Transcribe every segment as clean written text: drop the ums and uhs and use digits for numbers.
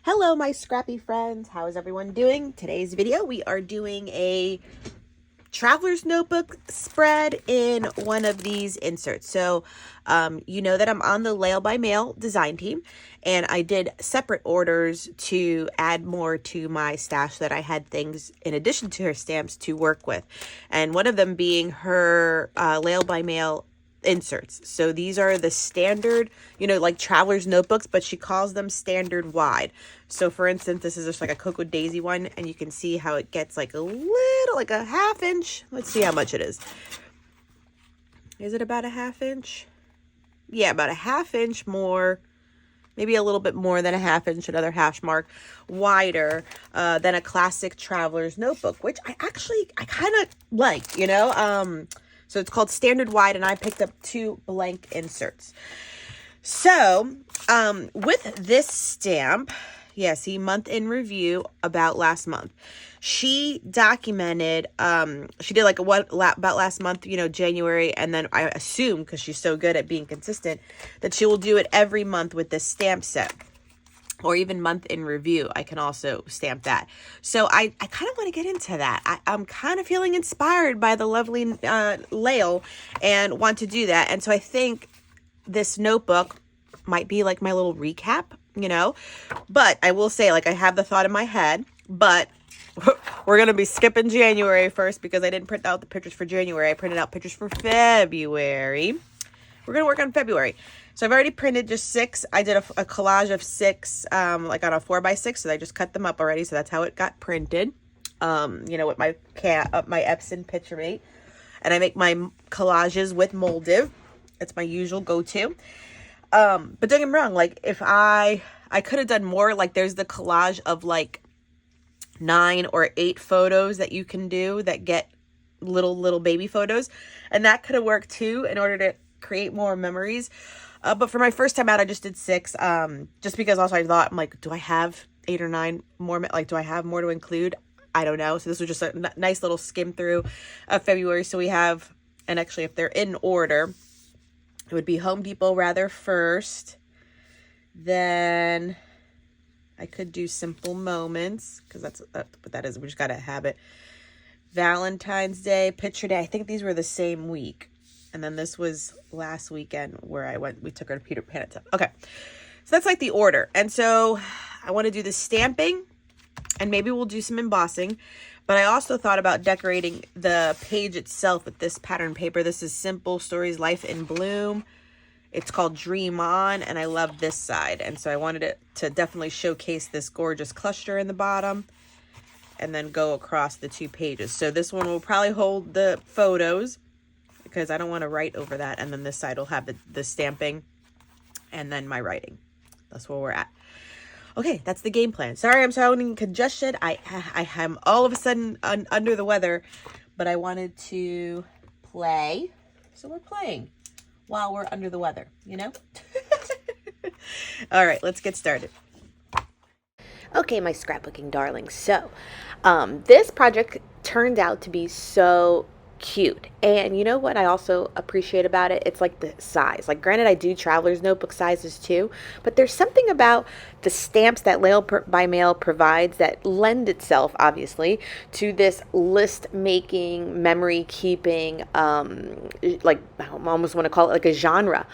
Hello, my scrappy friends. How is everyone doing? Today's video, we are doing a traveler's notebook spread in one of these inserts. So, you know that I'm on the Layle By Mail design team, and I did separate orders to add more to my stash so that I had things in addition to her stamps to work with. And one of them being her Layle By Mail inserts. So these are the standard, like traveler's notebooks, but she calls them standard wide. So for instance, this is just like a Cocoa Daisy one, and you can see how it gets like a little, like a ½ inch. Let's see how much it is. Is it about a ½ inch? Yeah, about a ½ inch more, maybe a little bit more than a ½ inch, another hash mark wider than a classic traveler's notebook, which I kind of like, so it's called standard wide, and I picked up 2 blank inserts. So, with this stamp, see, month in review about last month. She documented, she did like about last month, January, and then I assume, because she's so good at being consistent, that she will do it every month with this stamp set. Or even month in review, I can also stamp that. So I kind of want to get into that. I'm kind of feeling inspired by the lovely Layle and want to do that. And so I think this notebook might be like my little recap, But I will say, like, I have the thought in my head, but we're going to be skipping January first because I didn't print out the pictures for January. I printed out pictures for February. We're going to work on February. So I've already printed just 6. I did a collage of 6, like on a 4x6. So I just cut them up already. So that's how it got printed, with my Epson picture mate. And I make my collages with Moldiv. It's my usual go-to. But don't get me wrong. Like, if I could have done more. Like, there's the collage of like 9 or 8 photos that you can do that get little baby photos. And that could have worked too in order to create more memories. But for my first time out, I just did 6, just because also I thought, I'm like, do I have 8 or 9 more? Like, do I have more to include? I don't know. So this was just a nice little skim through of February. So we have, and actually if they're in order, it would be Home Depot rather first. Then I could do Simple Moments, because that's what that is. We just got to have it. Valentine's Day, Picture Day. I think these were the same week. And then this was last weekend where we took her to Peter Pan. Okay. So that's like the order. And so I want to do the stamping, and maybe we'll do some embossing. But I also thought about decorating the page itself with this pattern paper. This is Simple Stories Life in Bloom. It's called Dream On, and I love this side. And so I wanted it to definitely showcase this gorgeous cluster in the bottom and then go across the 2 pages. So this one will probably hold the photos, because I don't want to write over that. And then this side will have the stamping and then my writing. That's where we're at. Okay, that's the game plan. Sorry, I'm sounding congested. I am all of a sudden under the weather, but I wanted to play. So we're playing while we're under the weather, All right, let's get started. Okay, my scrapbooking darlings. So this project turned out to be so cute. And you know what I also appreciate about it? It's like the size. Like, granted, I do traveler's notebook sizes too, but there's something about the stamps that Layle By Mail provides that lend itself, obviously, to this list making, memory keeping, like, I almost want to call it like a genre,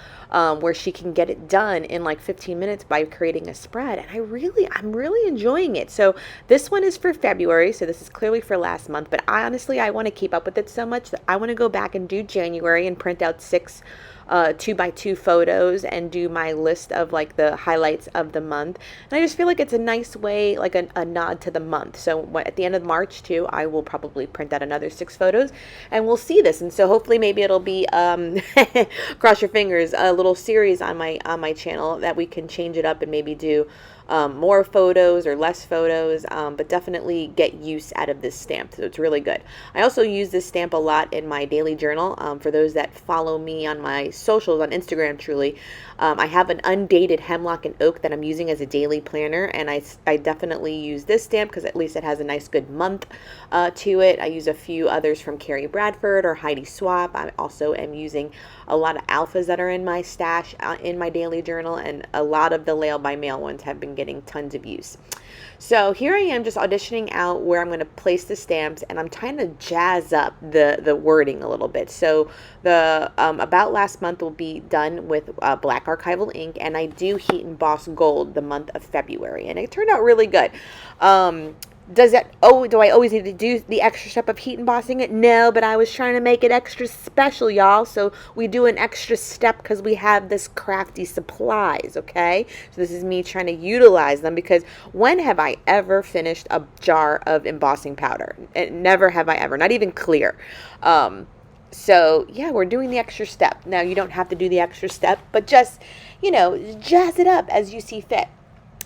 where she can get it done in like 15 minutes by creating a spread. And I'm really enjoying it. So this one is for February. So this is clearly for last month, but I want to keep up with it so much that I want to go back and do January and print out 6 2x2 photos and do my list of like the highlights of the month. And I just feel like it's a nice way, like a nod to the month. So at the end of March too, I will probably print out another 6 photos and we'll see this. And so hopefully maybe it'll be, cross your fingers, a little series on my channel that we can change it up and maybe do more photos or less photos, but definitely get use out of this stamp. So it's really good. I also use this stamp a lot in my daily journal. For those that follow me on my socials on Instagram, truly, I have an undated Hemlock and Oak that I'm using as a daily planner, and I definitely use this stamp because at least it has a nice good month to it. I use a few others from Carrie Bradford or Heidi Swap. I also am using a lot of alphas that are in my stash in my daily journal, and a lot of the Layle By Mail ones have been getting tons of use. So here I am just auditioning out where I'm going to place the stamps, and I'm trying to jazz up the wording a little bit. So the About Last Month will be done with black archival ink, and I do heat emboss gold the month of February, and it turned out really good. Do I always need to do the extra step of heat embossing it? No, but I was trying to make it extra special, y'all. So we do an extra step because we have this crafty supplies, okay? So this is me trying to utilize them, because when have I ever finished a jar of embossing powder? Never have I ever, not even clear. So yeah, we're doing the extra step. Now, you don't have to do the extra step, but just, jazz it up as you see fit.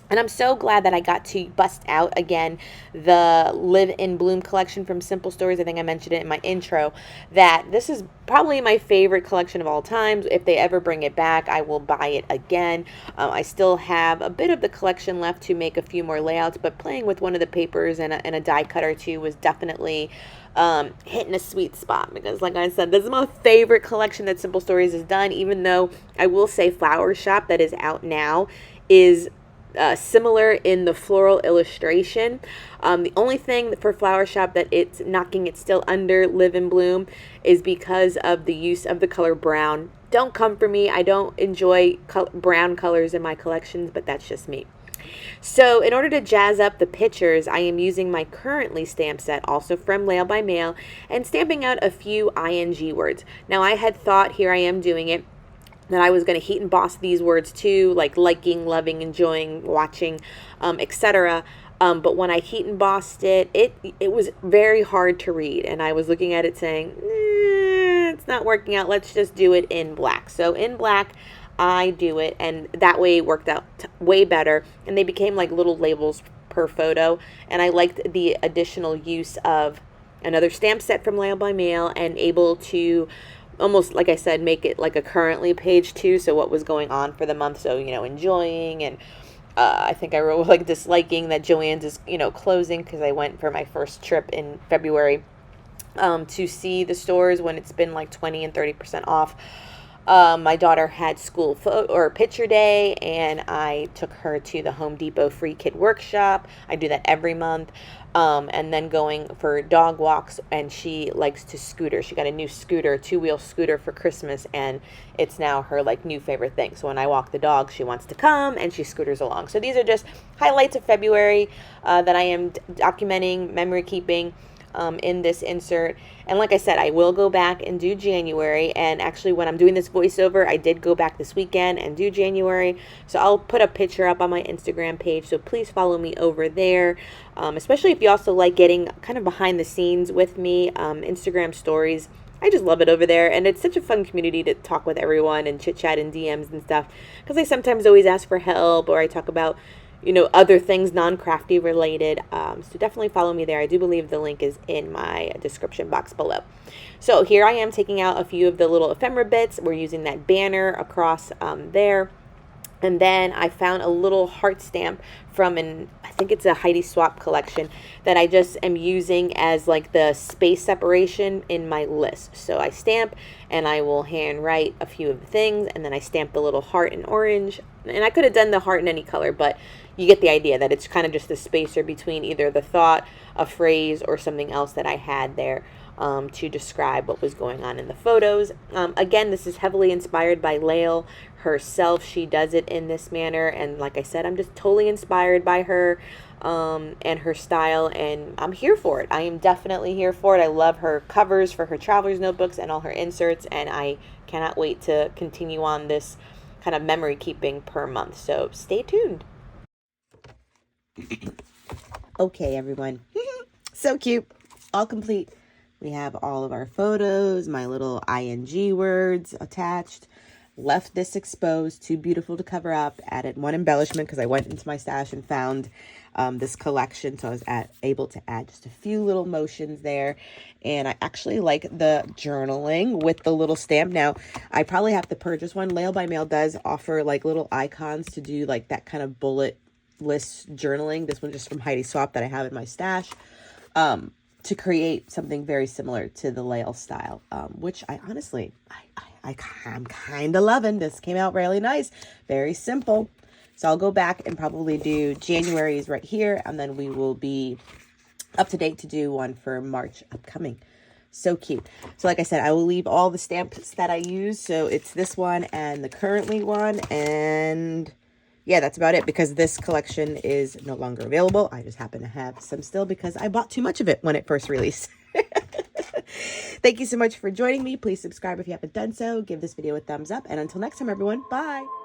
And I'm so glad that I got to bust out again the Live in Bloom collection from Simple Stories. I think I mentioned it in my intro, that this is probably my favorite collection of all time. If they ever bring it back, I will buy it again. I still have a bit of the collection left to make a few more layouts, but playing with one of the papers and a die cut or two was definitely hitting a sweet spot, because like I said, this is my favorite collection that Simple Stories has done, even though I will say Flower Shop, that is out now, is similar in the floral illustration. The only thing for Flower Shop that it's knocking it still under Live in Bloom is because of the use of the color brown. Don't come for me. I don't enjoy brown colors in my collections, but that's just me. So in order to jazz up the pictures, I am using my Currently stamp set, also from Layle By Mail, and stamping out a few ing words. Now, I had thought, here I am doing it, that I was going to heat emboss these words too, like liking, loving, enjoying, watching, etc. But when I heat embossed it was very hard to read, and I was looking at it saying, it's not working out. Let's just do it in black. So in black, I do it, and that way it worked out way better, and they became like little labels per photo. And I liked the additional use of another stamp set from Layle By Mail, and able to almost, like I said, make it like a currently page too. So what was going on for the month. So, enjoying, and I think I wrote like disliking that Joann's is, closing, because I went for my first trip in February to see the stores when it's been like 20 and 30% off. My daughter had school picture day, and I took her to the Home Depot free kid workshop. I do that every month. And then going for dog walks, and she likes to scooter. She got a new scooter, 2-wheel scooter for Christmas, and it's now her like new favorite thing. So when I walk the dog, she wants to come and she scooters along. So these are just highlights of February that I am documenting, memory keeping in this insert. And like I said, I will go back and do January. And actually, when I'm doing this voiceover, I did go back this weekend and do January. So I'll put a picture up on my Instagram page. So please follow me over there. Especially if you also like getting kind of behind the scenes with me, Instagram stories. I just love it over there. And it's such a fun community to talk with everyone and chit chat in DMs and stuff. Because I sometimes always ask for help, or I talk about other things non-crafty related. So definitely follow me there. I do believe the link is in my description box below. So here I am taking out a few of the little ephemera bits. We're using that banner across there. And then I found a little heart stamp from I think it's a Heidi Swap collection, that I just am using as like the space separation in my list. So I stamp, and I will hand write a few of the things, and then I stamp the little heart in orange. And I could have done the heart in any color, but you get the idea that it's kind of just the spacer between either the thought, a phrase, or something else that I had there to describe what was going on in the photos. Again, this is heavily inspired by Layle herself. She does it in this manner, and like I said, I'm just totally inspired by her and her style, and I'm here for it. I am definitely here for it. I love her covers for her traveler's notebooks and all her inserts, and I cannot wait to continue on this kind of memory keeping per month. So stay tuned. Okay, everyone. So cute. All complete. We have all of our photos, my little ing words attached. Left this exposed, too beautiful to cover up. Added one embellishment because I went into my stash and found this collection. So I was able to add just a few little motions there. And I actually like the journaling with the little stamp. Now, I probably have to purchase one. Layle By Mail does offer like little icons to do like that kind of bullet list journaling. This one just from Heidi Swap that I have in my stash. To create something very similar to the Layle style, which I honestly, I'm kind of loving. This came out really nice, very simple. So I'll go back and probably do January's right here, and then we will be up to date to do one for March upcoming. So cute. So like I said, I will leave all the stamps that I use. So it's this one and the currently one, and yeah, that's about it, because this collection is no longer available. I just happen to have some still because I bought too much of it when it first released. Thank you so much for joining me. Please subscribe if you haven't done so. Give this video a thumbs up. And until next time, everyone, bye.